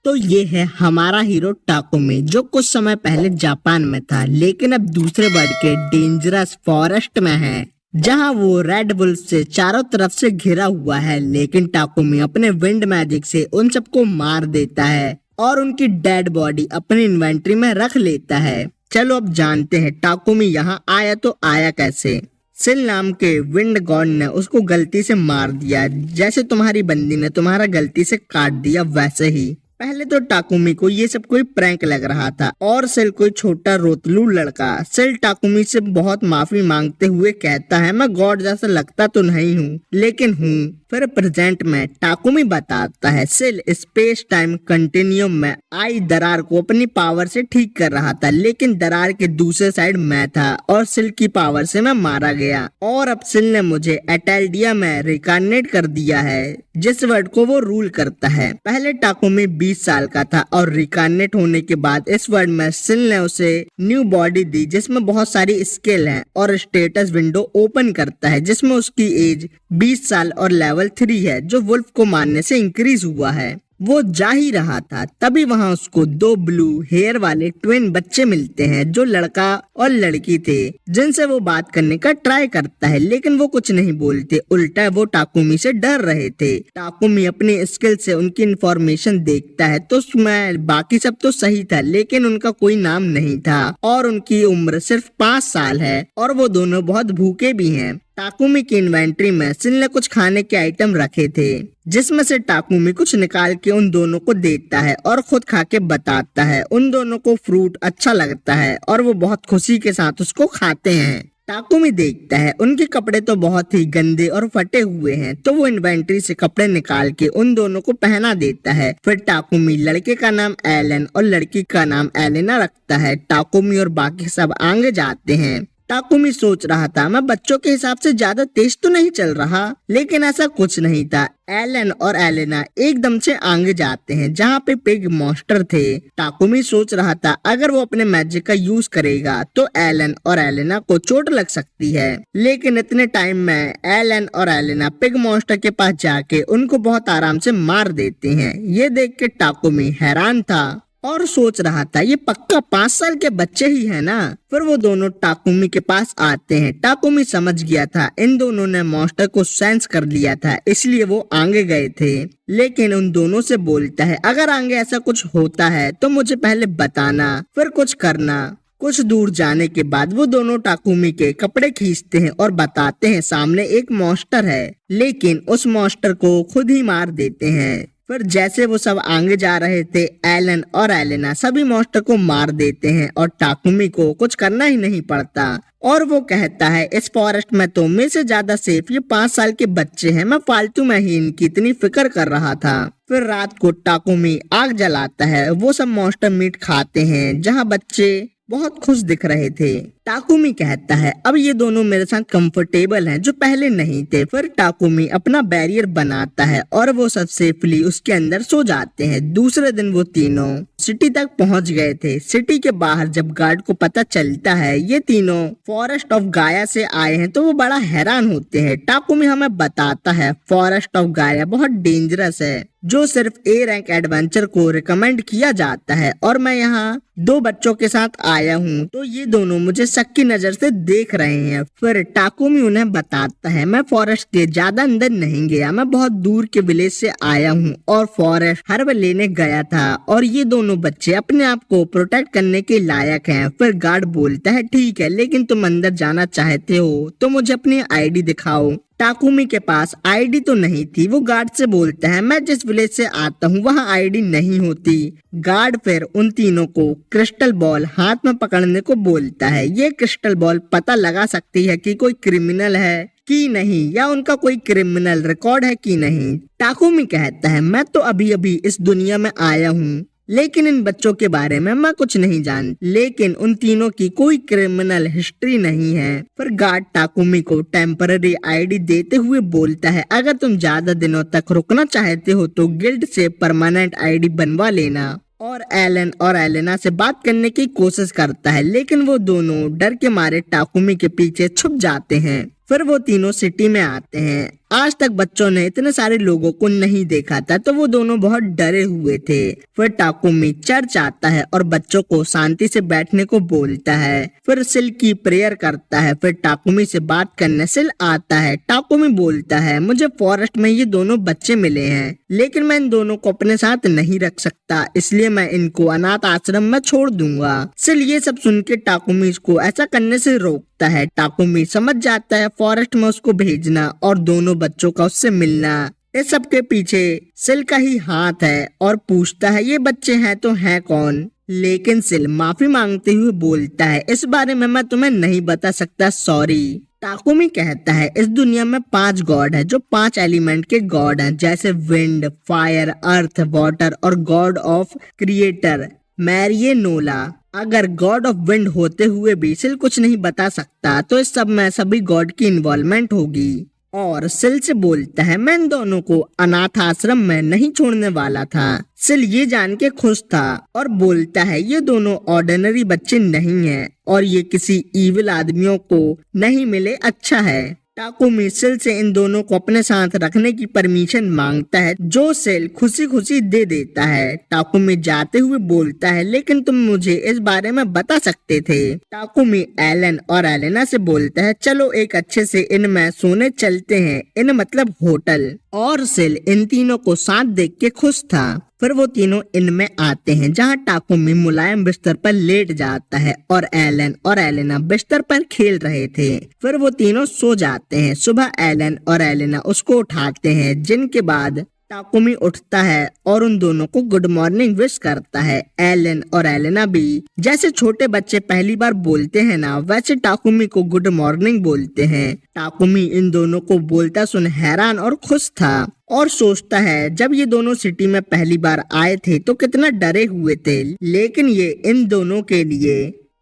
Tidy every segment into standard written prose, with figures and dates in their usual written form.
तो ये है हमारा हीरो टाकुमी, जो कुछ समय पहले जापान में था लेकिन अब दूसरे वर्ल्ड के डेंजरस फॉरेस्ट में है, जहां वो रेड बुल से चारों तरफ से घिरा हुआ है। लेकिन टाकुमी अपने विंड मैजिक से उन सबको मार देता है और उनकी डेड बॉडी अपनी इन्वेंट्री में रख लेता है। चलो अब जानते हैं टाकुमी यहाँ आया तो आया कैसे। सिल नाम के विंड गॉड ने उसको गलती से मार दिया, जैसे तुम्हारी बंदी ने तुम्हारा गलती से काट दिया वैसे ही। पहले तो टाकुमी को ये सब कोई प्रैंक लग रहा था और सिल कोई छोटा रोतलू लड़का। सिल टाकुमी से बहुत माफी मांगते हुए कहता है, मैं गॉड जैसा लगता तो नहीं हूँ लेकिन हूँ। फिर प्रेजेंट में टाकुमी बताता है सिल स्पेस टाइम कंटिन्यूम में आई दरार को अपनी पावर से ठीक कर रहा था, लेकिन दरार के दूसरे साइड मैं था और सिल की पावर से मैं मारा गया और अब सिल ने मुझे एटेल्डिया में रिकार्नेट कर दिया है, जिस वर्ड को वो रूल करता है। पहले टाकुमी 20 साल का था और रिकार्नेट होने के बाद इस वर्ड में सिल ने उसे न्यू बॉडी दी जिसमें बहुत सारी स्किल है और स्टेटस विंडो ओपन करता है जिसमें उसकी एज 20 साल और लेवल 3 है, जो वुल्फ को मारने से इंक्रीज हुआ है। वो जा ही रहा था तभी वहाँ उसको 2 ब्लू हेयर वाले ट्विन बच्चे मिलते हैं जो लड़का और लड़की थे, जिनसे वो बात करने का ट्राई करता है लेकिन वो कुछ नहीं बोलते, उल्टा वो टाकुमी से डर रहे थे। टाकुमी अपनी स्किल से उनकी इंफॉर्मेशन देखता है तो उसमें बाकी सब तो सही था लेकिन उनका कोई नाम नहीं था और उनकी उम्र सिर्फ 5 साल है और वो दोनों बहुत भूखे भी हैं। टाकुमी की इन्वेंट्री में सिल ने कुछ खाने के आइटम रखे थे जिसमें से टाकुमी कुछ निकाल के उन दोनों को देता है और खुद खा के बताता है उन दोनों को फ्रूट अच्छा लगता है और वो बहुत खुशी के साथ उसको खाते हैं। टाकुमी देखता है उनके कपड़े तो बहुत ही गंदे और फटे हुए हैं तो वो इन्वेंट्री से कपड़े निकाल के उन दोनों को पहना देता है। फिर टाकुमी लड़के का नाम एलन और लड़की का नाम एलेना रखता है। टाकुमी और बाकी सब आगे जाते हैं। टाकुमी सोच रहा था मैं बच्चों के हिसाब से ज्यादा तेज तो नहीं चल रहा, लेकिन ऐसा कुछ नहीं था। एलन और एलेना एकदम से आगे जाते हैं जहाँ पे पिग मॉन्स्टर थे। टाकुमी सोच रहा था अगर वो अपने मैजिक का यूज करेगा तो एलन और एलेना को चोट लग सकती है, लेकिन इतने टाइम में एलन और एलेना पिग मॉन्स्टर के पास जाके उनको बहुत आराम से मार देते हैं। ये देख के टाकुमी हैरान था और सोच रहा था ये पक्का 5 साल के बच्चे ही है ना। फिर वो दोनों टाकुमी के पास आते हैं। टाकुमी समझ गया था इन दोनों ने मॉन्स्टर को सेंस कर लिया था, इसलिए वो आगे गए थे, लेकिन उन दोनों से बोलता है अगर आगे ऐसा कुछ होता है तो मुझे पहले बताना फिर कुछ करना। कुछ दूर जाने के बाद वो दोनों टाकुमी के कपड़े खींचते हैं और बताते हैं सामने एक मॉन्स्टर है, लेकिन उस मॉन्स्टर को खुद ही मार देते हैं। फिर जैसे वो सब आगे जा रहे थे एलन और एलेना सभी मॉन्स्टर को मार देते हैं और टाकुमी को कुछ करना ही नहीं पड़ता और वो कहता है इस फॉरेस्ट में तो मेरे से ज्यादा सेफ ये 5 साल के बच्चे हैं, मैं फालतू में ही इनकी इतनी फिक्र कर रहा था। फिर रात को टाकुमी आग जलाता है। वो सब मॉन्स्टर मीट खाते हैं जहाँ बच्चे बहुत खुश दिख रहे थे। टाकुमी कहता है अब ये दोनों मेरे साथ कंफर्टेबल हैं जो पहले नहीं थे। फिर टाकुमी अपना बैरियर बनाता है और वो सब सेफली उसके अंदर सो जाते हैं। दूसरे दिन वो तीनों सिटी तक पहुंच गए थे। सिटी के बाहर जब गार्ड को पता चलता है ये तीनों फॉरेस्ट ऑफ गाया से आए हैं तो वो बड़ा हैरान होते हैं। टाकुमी हमें बताता है फॉरेस्ट ऑफ गाया बहुत डेंजरस है, जो सिर्फ ए रैंक एडवेंचर को रिकमेंड किया जाता है और मैं यहाँ 2 बच्चों के साथ आया हूँ तो ये दोनों मुझे शक की नजर से देख रहे हैं। फिर टाकुमी उन्हें बताता है मैं फॉरेस्ट के ज्यादा अंदर नहीं गया, मैं बहुत दूर के विलेज से आया हूँ और फॉरेस्ट हर्ब लेने गया था और ये दोनों बच्चे अपने आप को प्रोटेक्ट करने के लायक हैं। फिर गार्ड बोलता है ठीक है, लेकिन तुम अंदर जाना चाहते हो तो मुझे अपनी आईडी दिखाओ। टाकुमी के पास आईडी तो नहीं थी। वो गार्ड से बोलता है मैं जिस विलेज से आता हूँ वहाँ आईडी नहीं होती। गार्ड फिर उन तीनों को क्रिस्टल बॉल हाथ में पकड़ने को बोलता है। ये क्रिस्टल बॉल पता लगा सकती है कि कोई क्रिमिनल है कि नहीं या उनका कोई क्रिमिनल रिकॉर्ड है कि नहीं। टाकुमी कहता है मैं तो अभी अभी इस दुनिया में आया हूँ लेकिन इन बच्चों के बारे में मैं कुछ नहीं जानती, लेकिन उन तीनों की कोई क्रिमिनल हिस्ट्री नहीं है। फिर गार्ड टाकुमी को टेम्पररी आईडी देते हुए बोलता है अगर तुम ज्यादा दिनों तक रुकना चाहते हो तो गिल्ड से परमानेंट आईडी बनवा लेना। और एलन और एलेना से बात करने की कोशिश करता है लेकिन वो दोनों डर के मारे टाकुमी के पीछे छुप जाते हैं। फिर वो तीनों सिटी में आते हैं। आज तक बच्चों ने इतने सारे लोगों को नहीं देखा था, तो वो दोनों बहुत डरे हुए थे। फिर टाकुमी चर्च आता है और बच्चों को शांति से बैठने को बोलता है। फिर सिल की प्रेयर करता है। फिर टाकुमी से बात करने सिल आता है। टाकुमी बोलता है, मुझे फॉरेस्ट में ये दोनों बच्चे मिले हैं, लेकिन मैं इन दोनों को अपने साथ नहीं रख सकता, इसलिए मैं इनको अनाथ आश्रम में छोड़ दूंगा। सिल ये सब सुन के टाकुमी को ऐसा करने से रोकता है। टाकुमी समझ जाता है फॉरेस्ट में उसको भेजना और दोनों बच्चों का उससे मिलना। इस सब के पीछे सिल का ही हाथ है और पूछता है, ये बच्चे हैं तो हैं कौन? लेकिन सिल माफी मांगते हुए बोलता है, इस बारे में मैं तुम्हें नहीं बता सकता, सॉरी। टाकुमी कहता है, इस दुनिया में 5 गॉड है जो 5 एलिमेंट के गॉड हैं, जैसे विंड, फायर, अर्थ, वाटर और गॉड ऑफ क्रिएटर मैरिये नोला। अगर गॉड ऑफ विंड होते हुए भी सिल कुछ नहीं बता सकता, तो इस सब में सभी गॉड की इन्वॉल्वमेंट होगी। और सिल से बोलता है, मैं इन दोनों को अनाथ आश्रम में नहीं छोड़ने वाला था। सिल ये जान के खुश था और बोलता है, ये दोनों ऑर्डिनरी बच्चे नहीं हैं और ये किसी इविल आदमियों को नहीं मिले, अच्छा है। टाकुमी सिल से इन दोनों को अपने साथ रखने की परमिशन मांगता है, जो सिल खुशी खुशी दे देता है। टाकुमी जाते हुए बोलता है, लेकिन तुम मुझे इस बारे में बता सकते थे। टाकुमी एलन और एलेना से बोलता है, चलो एक अच्छे से इन में सोने चलते हैं, इन मतलब होटल। और सिल इन तीनों को साथ देख के खुश था। फिर वो तीनों इनमें आते हैं, जहाँ टाकुमी मुलायम बिस्तर पर लेट जाता है और एलन और एलेना बिस्तर पर खेल रहे थे। फिर वो तीनों सो जाते हैं। सुबह एलन और एलेना उसको उठाते हैं, जिनके बाद टाकुमी उठता है और उन दोनों को गुड मॉर्निंग विश करता है। एलन और एलेना भी जैसे छोटे बच्चे पहली बार बोलते हैं ना, वैसे टाकुमी को गुड मॉर्निंग बोलते हैं। टाकुमी इन दोनों को बोलता सुन हैरान और खुश था और सोचता है, जब ये दोनों सिटी में पहली बार आए थे तो कितना डरे हुए थे, लेकिन ये इन दोनों के लिए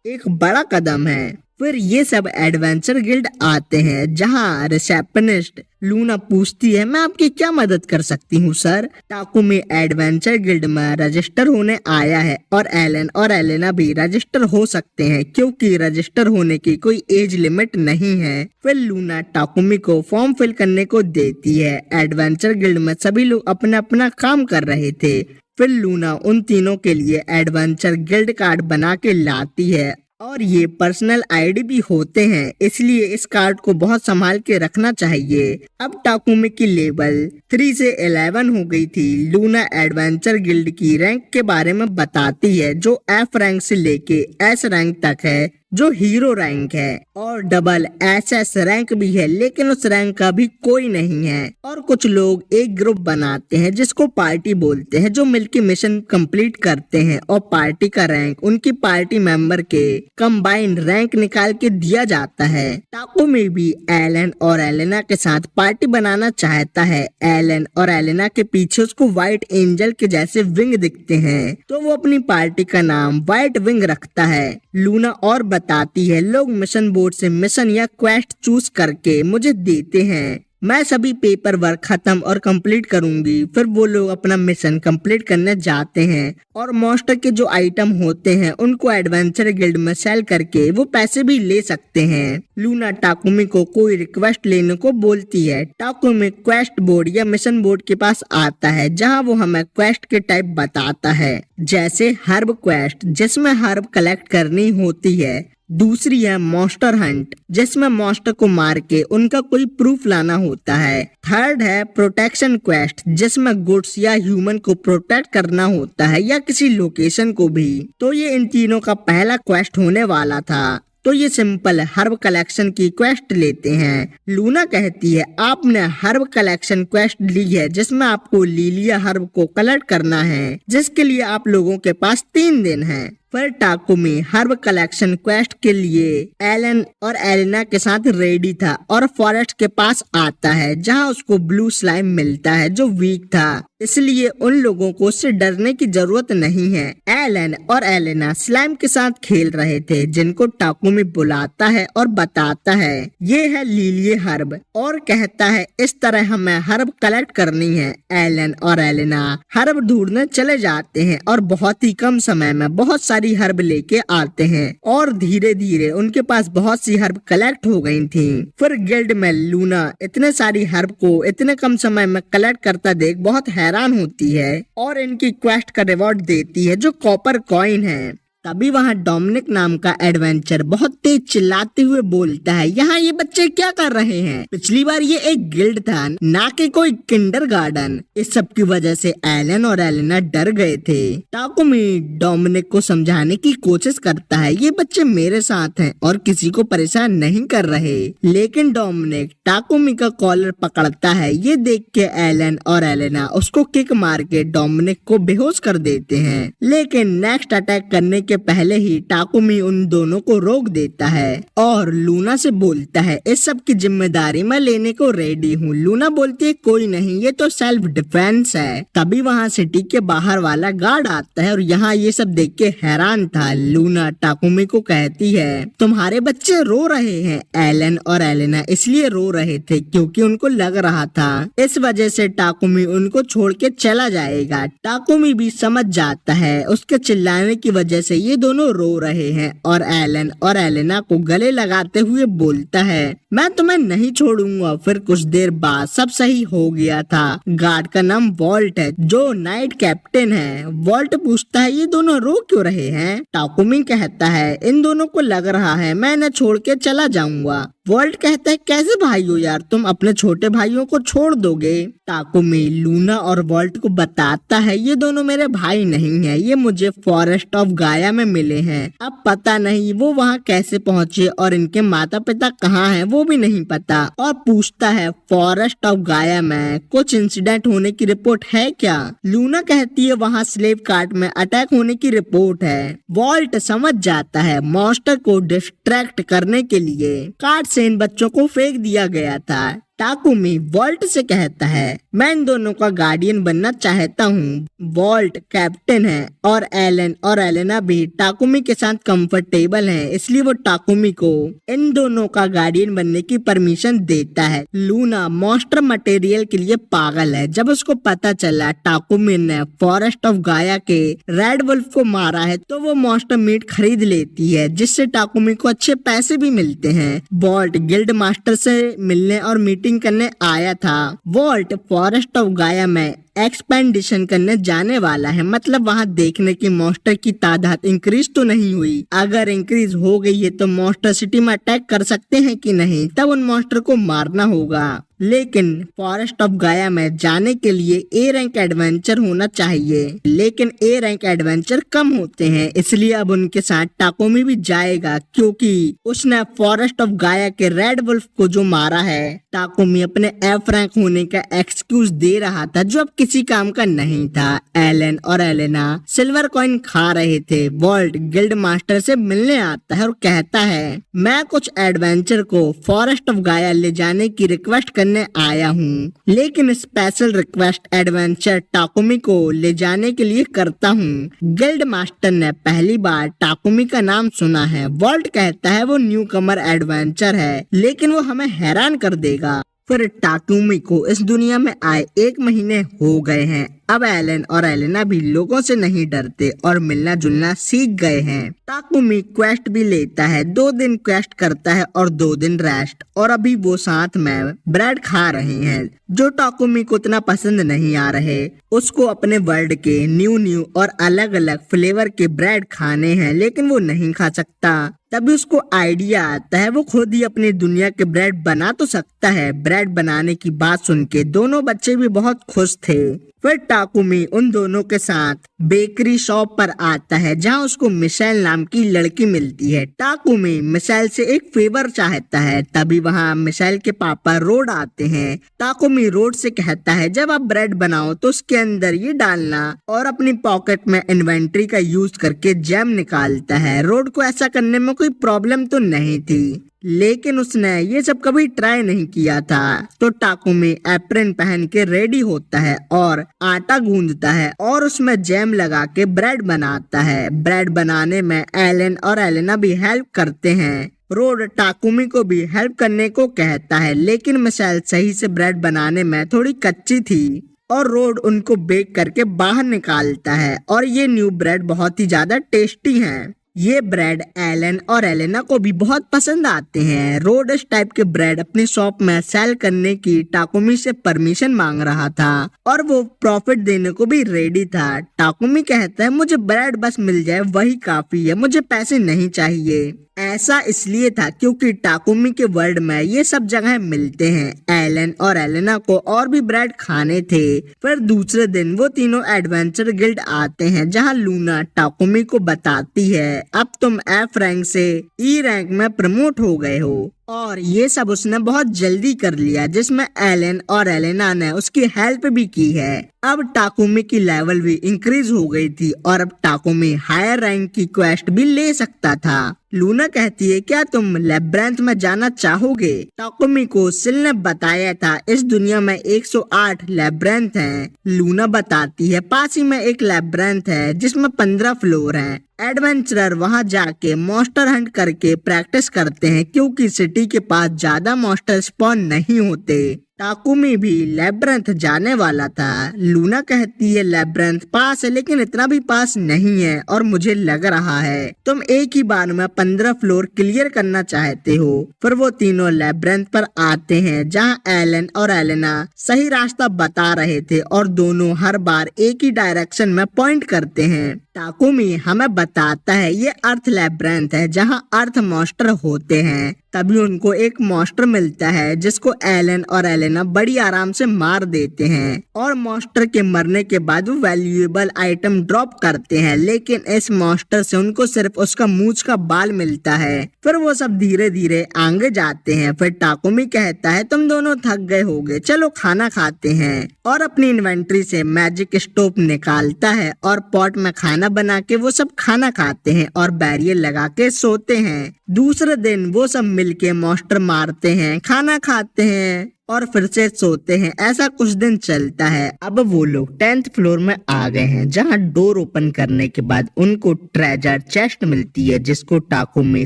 एक बड़ा कदम है। फिर ये सब एडवेंचर गिल्ड आते हैं, जहाँ रिसेप्शनिस्ट लूना पूछती है, मैं आपकी क्या मदद कर सकती हूँ सर? टाकुमी एडवेंचर गिल्ड में रजिस्टर होने आया है और एलन और एलेना भी रजिस्टर हो सकते हैं, क्योंकि रजिस्टर होने की कोई एज लिमिट नहीं है। फिर लूना टाकुमी को फॉर्म फिल करने को देती है। एडवेंचर गिल्ड में सभी लोग अपना अपना काम कर रहे थे। फिर लूना उन तीनों के लिए एडवेंचर गिल्ड कार्ड बना के लाती है और ये पर्सनल आईडी भी होते हैं, इसलिए इस कार्ड को बहुत संभाल के रखना चाहिए। अब टाकुमी की लेवल 3 से 11 हो गई थी। लूना एडवेंचर गिल्ड की रैंक के बारे में बताती है, जो F रैंक से लेके S रैंक तक है, जो हीरो रैंक है, और डबल SS रैंक भी है, लेकिन उस रैंक का भी कोई नहीं है। और कुछ लोग एक ग्रुप बनाते हैं जिसको पार्टी बोलते हैं, जो मिलके मिशन कंप्लीट करते हैं और पार्टी का रैंक उनकी पार्टी मेंबर के कंबाइंड रैंक निकाल के दिया जाता है। टाकुमी भी एलन और एलेना के साथ पार्टी बनाना चाहता है। एलन और एलेना के पीछे उसको व्हाइट एंजल के जैसे विंग दिखते हैं, तो वो अपनी पार्टी का नाम व्हाइट विंग रखता है। लूना और बताती है, लोग मिशन बोर्ड से मिशन या क्वेस्ट चूज करके मुझे देते हैं, मैं सभी पेपर वर्क खत्म और कंप्लीट करूंगी। फिर वो लोग अपना मिशन कंप्लीट करने जाते हैं और मॉन्स्टर के जो आइटम होते हैं उनको एडवेंचर गिल्ड में सेल करके वो पैसे भी ले सकते हैं। लूना टाकुमी को कोई रिक्वेस्ट लेने को बोलती है। टाकुमी क्वेस्ट बोर्ड या मिशन बोर्ड के पास आता है, जहाँ वो हमें क्वेस्ट के टाइप बताता है, जैसे हर्ब क्वेस्ट जिसमें हर्ब कलेक्ट करनी होती है। दूसरी है मॉन्स्टर हंट, जिसमें मॉन्स्टर को मार के उनका कोई प्रूफ लाना होता है। थर्ड है प्रोटेक्शन क्वेस्ट, जिसमें गुड्स या ह्यूमन को प्रोटेक्ट करना होता है या किसी लोकेशन को भी। तो ये इन तीनों का पहला क्वेस्ट होने वाला था। तो ये सिंपल हर्ब कलेक्शन की क्वेस्ट लेते हैं। लूना कहती है, आपने हर्ब कलेक्शन क्वेस्ट ली है, जिसमें आपको लीलिया हर्ब को कलेक्ट करना है, जिसके लिए आप लोगों के पास 3 दिन है। फिर टाकुमी हर्ब कलेक्शन क्वेस्ट के लिए एलन और एलेना के साथ रेडी था और फॉरेस्ट के पास आता है, जहां उसको ब्लू स्लाइम मिलता है जो वीक था, इसलिए उन लोगों को उससे डरने की जरूरत नहीं है। एलन और एलेना स्लाइम के साथ खेल रहे थे, जिनको टाकुमी बुलाता है और बताता है ये है लीलिये हर्ब, और कहता है इस तरह हमें हर्ब कलेक्ट करनी है। एलन और एलेना हर्ब ढूंढने चले जाते हैं और बहुत ही कम समय में बहुत सारी सारी हर्ब लेके आते हैं और धीरे धीरे उनके पास बहुत सी हर्ब कलेक्ट हो गई थी। फिर गिल्ड में लूना इतने सारी हर्ब को इतने कम समय में कलेक्ट करता देख बहुत हैरान होती है और इनकी क्वेस्ट का रिवॉर्ड देती है जो कॉपर कॉइन है। तभी वहाँ डोमिनिक नाम का एडवेंचर बहुत तेज चिल्लाते हुए बोलता है, यहाँ ये बच्चे क्या कर रहे हैं? पिछली बार ये एक गिल्ड था, ना कि कोई किंडरगार्टन। इस सब की वजह से एलन और एलेना डर गए थे। टाकुमी डोमिनिक को समझाने की कोशिश करता है, ये बच्चे मेरे साथ हैं और किसी को परेशान नहीं कर रहे। लेकिन डोमिनिक टाकुमी का कॉलर पकड़ता है। ये देख के एलन और एलेना उसको किक मार के डोमिनिक को बेहोश कर देते हैं। लेकिन नेक्स्ट अटैक करने के पहले ही टाकुमी उन दोनों को रोक देता है और लूना से बोलता है, इस सब की जिम्मेदारी मैं लेने को रेडी हूँ। लूना बोलती है, कोई नहीं, ये तो सेल्फ डिफेंस है। तभी वहाँ सिटी के बाहर वाला गार्ड आता है और यहाँ ये सब देख के हैरान था। लूना टाकुमी को कहती है, तुम्हारे बच्चे रो रहे हैं। एलन और एलेना इसलिए रो रहे थे क्योंकि उनको लग रहा था इस वजह से टाकुमी उनको छोड़ के चला जाएगा। टाकुमी भी समझ जाता है उसके चिल्लाने की वजह से ये दोनों रो रहे हैं और एलन और एलेना को गले लगाते हुए बोलता है, मैं तुम्हें नहीं छोड़ूंगा। फिर कुछ देर बाद सब सही हो गया था। गार्ड का नाम वॉल्ट है जो नाइट कैप्टन है। वॉल्ट पूछता है, ये दोनों रो क्यों रहे हैं? टाकुमी कहता है, इन दोनों को लग रहा है मैं इन्हें छोड़ के चला जाऊंगा। वॉल्ट कहता है, कैसे भाई हो यार, तुम अपने छोटे भाइयों को छोड़ दोगे? टाकुमी लूना और वॉल्ट को बताता है, ये दोनों मेरे भाई नहीं है, ये मुझे फॉरेस्ट ऑफ गाया में मिले हैं। अब पता नहीं वो वहाँ कैसे पहुँचे और इनके माता पिता कहाँ हैं वो भी नहीं पता। और पूछता है, फॉरेस्ट ऑफ गाया में कुछ इंसिडेंट होने की रिपोर्ट है क्या? लूना कहती है, वहाँ स्लेव कार्ट में अटैक होने की रिपोर्ट है। वॉल्ट समझ जाता है मॉन्स्टर को डिस्ट्रैक्ट करने के लिए कार्ट से इन बच्चों को फेंक दिया गया था। टाकुमी वॉल्ट से कहता है, मैं इन दोनों का गार्डियन बनना चाहता हूँ। वॉल्ट कैप्टन है और एलन और एलेना भी टाकुमी के साथ कंफर्टेबल हैं, इसलिए वो टाकुमी को इन दोनों का गार्डियन बनने की परमिशन देता है। लूना मॉन्स्टर मटेरियल के लिए पागल है। जब उसको पता चला टाकुमी ने फॉरेस्ट ऑफ गाया के रेड वुल्फ को मारा है तो वो मॉन्स्टर मीट खरीद लेती है, जिससे टाकुमी को अच्छे पैसे भी मिलते हैं। वॉल्ट गिल्ड मास्टर से मिलने और मीटिंग करने आया था। वॉल्ट फॉरेस्ट ऑफ गाया में एक्सपेंडिशन करने जाने वाला है, मतलब वहाँ देखने की मॉन्स्टर की तादाद इंक्रीज तो नहीं हुई। अगर इंक्रीज हो गई है तो मॉन्स्टर सिटी में अटैक कर सकते हैं कि नहीं, तब उन मॉन्स्टर को मारना होगा। लेकिन फॉरेस्ट ऑफ गाया में जाने के लिए ए रैंक एडवेंचर होना चाहिए, लेकिन ए रैंक एडवेंचर कम होते हैं, इसलिए अब उनके साथ टाकुमी भी जाएगा क्योंकि उसने फॉरेस्ट ऑफ गाया के रेड वुल्फ को जो मारा है। टाकुमी अपने एफ रैंक होने का एक्सक्यूज दे रहा था जो अब किसी काम का नहीं था। एलन और एलेना सिल्वर कॉइन खा रहे थे। वॉल्ट गिल्ड मास्टर से मिलने आता है और कहता है, मैं कुछ एडवेंचर को फॉरेस्ट ऑफ गाया ले जाने की रिक्वेस्ट करने आया हूँ, लेकिन स्पेशल रिक्वेस्ट एडवेंचर टाकुमी को ले जाने के लिए करता हूँ। गिल्ड मास्टर ने पहली बार टाकुमी का नाम सुना है। वॉल्ट कहता है वो न्यू कमर एडवेंचर है, लेकिन वो हमें हैरान कर देगा। फिर टाकुमी को इस दुनिया में आए 1 महीने हो गए हैं। अब एलन और एलेना भी लोगों से नहीं डरते और मिलना जुलना सीख गए हैं। टाकुमी क्वेस्ट भी लेता है, 2 दिन क्वेस्ट करता है और 2 दिन रेस्ट। और अभी वो साथ में ब्रेड खा रहे हैं जो टाकुमी को इतना पसंद नहीं आ रहे। उसको अपने वर्ल्ड के न्यू और अलग अलग फ्लेवर के ब्रेड खाने हैं, लेकिन वो नहीं खा सकता। तभी उसको आइडिया आता है वो खुद ही अपनी दुनिया के ब्रेड बना तो सकता है। ब्रेड बनाने की बात सुन के दोनों बच्चे भी बहुत खुश थे। फिर टाकुमी उन दोनों के साथ बेकरी शॉप पर आता है जहां उसको मिशेल नाम की लड़की मिलती है। टाकुमी मिशेल से एक फेवर चाहता है। तभी वहां मिशेल के पापा रोड आते हैं। टाकुमी रोड से कहता है, जब आप ब्रेड बनाओ तो उसके अंदर ये डालना, और अपनी पॉकेट में इन्वेंट्री का यूज करके जैम निकालता है। रोड को ऐसा करने में कोई प्रॉब्लम तो नहीं थी, लेकिन उसने ये सब कभी ट्राई नहीं किया था। तो टाकुमी एप्रन पहन के रेडी होता है और आटा गूंदता है और उसमें जैम लगा के ब्रेड बनाता है। ब्रेड बनाने में एलन और एलेना भी हेल्प करते हैं। रोड टाकुमी को भी हेल्प करने को कहता है, लेकिन मिशेल सही से ब्रेड बनाने में थोड़ी कच्ची थी। और रोड उनको बेक करके बाहर निकालता है और ये न्यू ब्रेड बहुत ही ज्यादा टेस्टी हैं। ये ब्रेड एलन और एलेना को भी बहुत पसंद आते हैं। रोड इस टाइप के ब्रेड अपनी शॉप में सेल करने की टाकुमी से परमिशन मांग रहा था और वो प्रॉफिट देने को भी रेडी था। टाकुमी कहता है मुझे ब्रेड बस मिल जाए वही काफी है, मुझे पैसे नहीं चाहिए। ऐसा इसलिए था क्योंकि टाकुमी के वर्ल्ड में ये सब जगह मिलते हैं। एलन और एलेना को और भी ब्रेड खाने थे। फिर दूसरे दिन वो तीनों एडवेंचर गिल्ड आते हैं जहां लूना टाकुमी को बताती है अब तुम एफ रैंक से ई रैंक में प्रमोट हो गए हो और ये सब उसने बहुत जल्दी कर लिया, जिसमें एलन और एलेना ने उसकी हेल्प भी की है। अब टाकुमी की लेवल भी इंक्रीज हो गई थी और अब टाकुमी हायर रैंक की क्वेस्ट भी ले सकता था। लूना कहती है क्या तुम लैब्रिंथ में जाना चाहोगे? टाकुमी को सिल ने बताया था इस दुनिया में 108 लैब्रिंथ हैं। लूना बताती है पास ही में एक लैब्रिंथ है जिसमें 15 फ्लोर हैं। एडवेंचरर वहां जाके मॉन्स्टर हंट करके प्रैक्टिस करते हैं क्योंकि सिटी के पास ज्यादा मॉन्स्टर स्पॉन नहीं होते। टाकुमी भी लैब्रिंथ जाने वाला था। लूना कहती है लैब्रिंथ पास है लेकिन इतना भी पास नहीं है और मुझे लग रहा है तुम एक ही बार में 15 फ्लोर क्लियर करना चाहते हो। फिर वो तीनों लैब्रिंथ पर आते हैं जहां एलन और एलेना सही रास्ता बता रहे थे और दोनों हर बार एक ही डायरेक्शन में पॉइंट करते हैं। टाकुमी हमें बताता है ये अर्थ लैब्रिंथ है जहां अर्थ मॉन्स्टर होते हैं। तभी उनको एक मॉन्स्टर मिलता है जिसको एलन और एलेना बड़ी आराम से मार देते हैं और मॉन्स्टर के मरने के बाद वो वैल्यूएबल आइटम ड्रॉप करते हैं, लेकिन इस मॉन्स्टर से उनको सिर्फ उसका मूंछ का बाल मिलता है। फिर वो सब धीरे धीरे आगे जाते हैं। फिर टाकुमी कहता है तुम दोनों थक गए होगे, चलो खाना खाते हैं और अपनी इन्वेंट्री से मैजिक स्टोव निकालता है और पॉट में खाना बना के वो सब खाना खाते हैं और बैरियर लगा के सोते हैं। दूसरे दिन वो सब मिलके मॉन्स्टर मारते हैं, खाना खाते हैं और फिर से सोते हैं। ऐसा कुछ दिन चलता है। अब वो लोग 10th फ्लोर में आ गए हैं जहां डोर ओपन करने के बाद उनको ट्रेजर चेस्ट मिलती है जिसको टाकुमी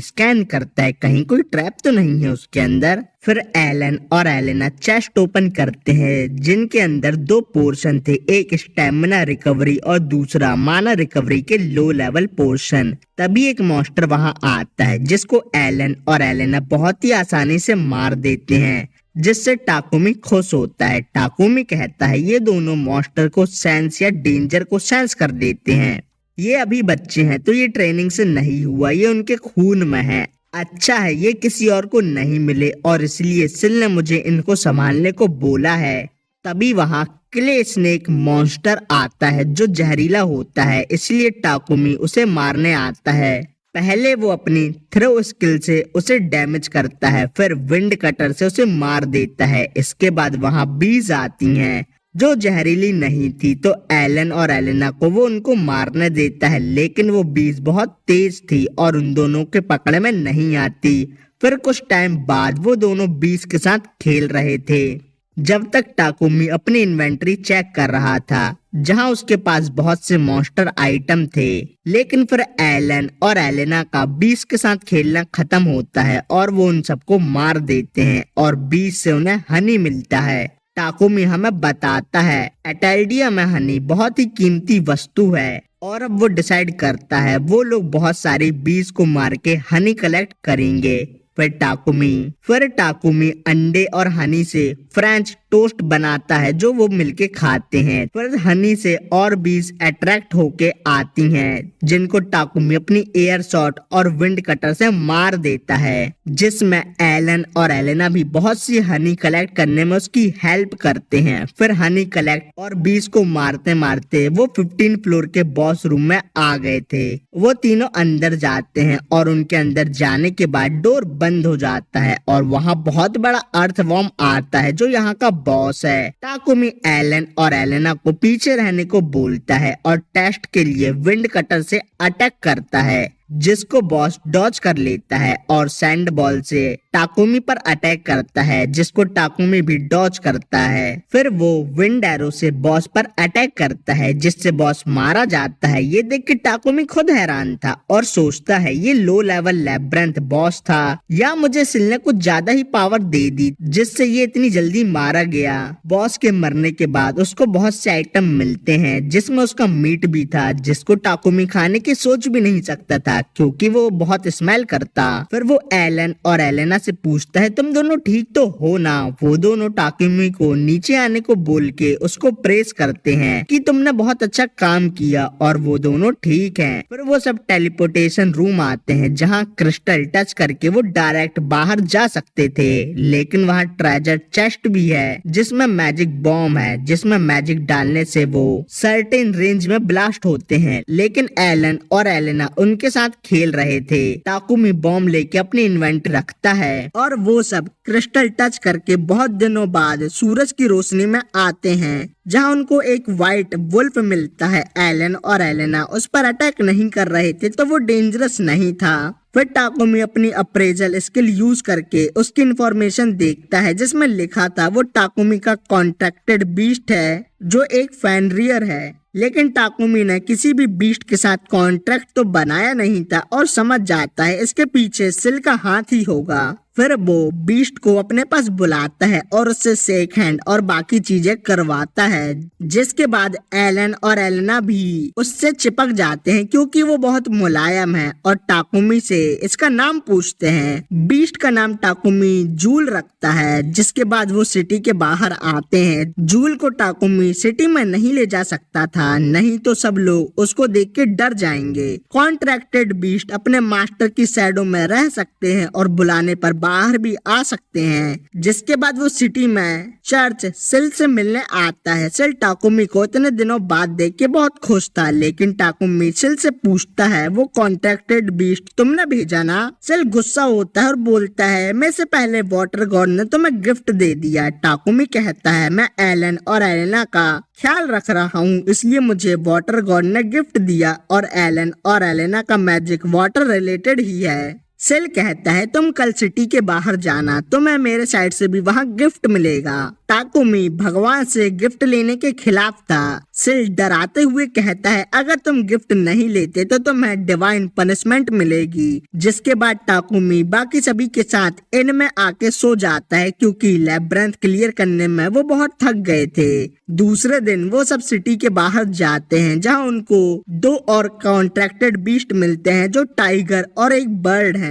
स्कैन करता है कहीं कोई ट्रैप तो नहीं है उसके अंदर। फिर एलन और एलेना चेस्ट ओपन करते हैं जिनके अंदर 2 पोर्शन थे, एक स्टेमिना रिकवरी और दूसरा माना रिकवरी के लो लेवल पोर्शन। तभी एक मॉन्स्टर वहां आता है जिसको एलन और एलेना बहुत ही आसानी से मार देते हैं जिससे टाकुमी खुश होता है। टाकुमी कहता है ये दोनों मॉन्स्टर को सेंस या डेंजर को सेंस कर देते हैं। ये अभी बच्चे हैं तो ये ट्रेनिंग से नहीं हुआ, ये उनके खून में है। अच्छा है ये किसी और को नहीं मिले और इसलिए सिल ने मुझे इनको संभालने को बोला है। तभी वहां क्ले स्नेक मॉन्स्टर आता है जो जहरीला होता है, इसलिए टाकुमी उसे मारने आता है। पहले वो अपनी थ्रो स्किल से उसे डैमेज करता है, फिर विंड कटर से उसे मार देता है। इसके बाद वहां बीज आती हैं जो जहरीली नहीं थी तो एलन और एलेना को वो उनको मारने देता है, लेकिन वो बीज बहुत तेज थी और उन दोनों के पकड़ में नहीं आती। फिर कुछ टाइम बाद वो दोनों बीज के साथ खेल रहे थे जब तक टाकुमी अपनी इन्वेंटरी चेक कर रहा था जहां उसके पास बहुत से मॉन्स्टर आइटम थे। लेकिन फिर एलन और एलेना का बीज के साथ खेलना खत्म होता है और वो उन सबको मार देते हैं और बीज से उन्हें हनी मिलता है। टाकुमी हमें बताता है एटेल्डिया में हनी बहुत ही कीमती वस्तु है और अब वो डिसाइड करता है वो लोग बहुत सारी बीज को मार के हनी कलेक्ट करेंगे। फिर टाकुमी अंडे और हनी से फ्रेंच टोस्ट बनाता है जो वो मिलके खाते हैं। फिर हनी से और बीज अट्रैक्ट होके आती हैं जिनको टाकुमी अपनी एयर शॉट और विंड कटर से मार देता है, जिसमें एलन और एलेना भी बहुत सी हनी कलेक्ट करने में उसकी हेल्प करते हैं। फिर हनी कलेक्ट और बीज को मारते मारते वो 15 फ्लोर के बॉस रूम में आ गए थे। वो तीनों अंदर जाते हैं और उनके अंदर जाने के बाद डोर बंद हो जाता है और वहाँ बहुत बड़ा अर्थवॉर्म आता है जो यहाँ का बॉस है। टाकुमी एलन और एलेना को पीछे रहने को बोलता है और टेस्ट के लिए विंड कटर से अटैक करता है, जिसको बॉस डॉज कर लेता है और सैंड बॉल से टाकुमी पर अटैक करता है, जिसको टाकुमी भी डॉज करता है। फिर वो विंड एरो से बॉस पर अटैक करता है, जिससे बॉस मारा जाता है। ये देख के टाकुमी खुद हैरान था और सोचता है ये लो लेवल लैब्रिंथ बॉस था या मुझे सिल ने कुछ ज्यादा ही पावर दे दी जिससे ये इतनी जल्दी मारा गया। बॉस के मरने के बाद उसको बहुत से आइटम मिलते हैं, जिसमें उसका मीट भी था, जिसको टाकुमी खाने की सोच भी नहीं सकता था क्योंकि वो बहुत स्मेल करता। फिर वो एलन और एलेना से पूछता है तुम दोनों ठीक तो हो ना। वो दोनों टाकुमी को नीचे आने को बोल के उसको प्रेस करते हैं कि तुमने बहुत अच्छा काम किया और वो दोनों ठीक हैं। फिर वो सब टेलीपोर्टेशन रूम आते हैं जहाँ क्रिस्टल टच करके वो डायरेक्ट बाहर जा सकते थे, लेकिन वहाँ ट्रेजर चेस्ट भी है जिसमें मैजिक बॉम्ब है, जिसमें मैजिक डालने से वो सर्टेन रेंज में ब्लास्ट होते हैं। लेकिन एलन और एलेना उनके साथ खेल रहे थे। टाकुमी बॉम्ब लेके अपनी इन्वेंटरी रखता है और वो सब क्रिस्टल टच करके बहुत दिनों बाद सूरज की रोशनी में आते हैं जहां उनको एक व्हाइट वुल्फ मिलता है। एलन और एलेना उस पर अटैक नहीं कर रहे थे तो वो डेंजरस नहीं था। फिर टाकुमी अपनी अप्रेजल स्किल यूज करके उसकी इंफॉर्मेशन देखता है जिसमें लिखा था वो टाकुमी का कॉन्ट्रैक्टेड बीस्ट है जो एक फेनरियर है। लेकिन टाकुमी ने किसी भी बीस्ट के साथ कॉन्ट्रैक्ट तो बनाया नहीं था और समझ जाता है इसके पीछे सिल का हाथ ही होगा। फिर वो बीस्ट को अपने पास बुलाता है और उससे शेक हैंड और बाकी चीजें करवाता है, जिसके बाद एलन और एलेना भी उससे चिपक जाते हैं क्योंकि वो बहुत मुलायम है और टाकुमी से इसका नाम पूछते हैं। बीस्ट का नाम टाकुमी जूल रखता है। जिसके बाद वो सिटी के बाहर आते हैं। जूल को टाकुमी सिटी में नहीं ले जा सकता था, नहीं तो सब लोग उसको देख के डर जाएंगे। कॉन्ट्रैक्टेड बीस्ट अपने मास्टर की शैडो में रह सकते हैं और बुलाने पर बाहर भी आ सकते हैं। जिसके बाद वो सिटी में चर्च सिल से मिलने आता है। सिल टाकुमी को इतने दिनों बाद देख के बहुत खुश था, लेकिन टाकुमी सिल से पूछता है वो कॉन्ट्रैक्टेड बीस्ट तुमने भेजा ना। सिल गुस्सा होता है और बोलता है मैं से पहले वाटर गॉड ने तुम्हें गिफ्ट दे दिया। टाकुमी कहता है मैं एलन और एलेना का ख्याल रख रहा हूँ इसलिए मुझे वाटर गॉड ने गिफ्ट दिया और एलन और एलेना का मैजिक वाटर रिलेटेड ही है। सिल कहता है तुम कल सिटी के बाहर जाना, तुम्हें मेरे साइड से भी वहाँ गिफ्ट मिलेगा। टाकुमी भगवान से गिफ्ट लेने के खिलाफ था। सिल डराते हुए कहता है अगर तुम गिफ्ट नहीं लेते तो तुम्हें डिवाइन पनिशमेंट मिलेगी। जिसके बाद टाकुमी बाकी सभी के साथ इन में आके सो जाता है क्योंकि लैब्रिंथ क्लियर करने में वो बहुत थक गए थे। दूसरे दिन वो सब सिटी के बाहर जाते हैं जहाँ उनको 2 और कॉन्ट्रैक्टेड बीस्ट मिलते हैं जो टाइगर और एक बर्ड है।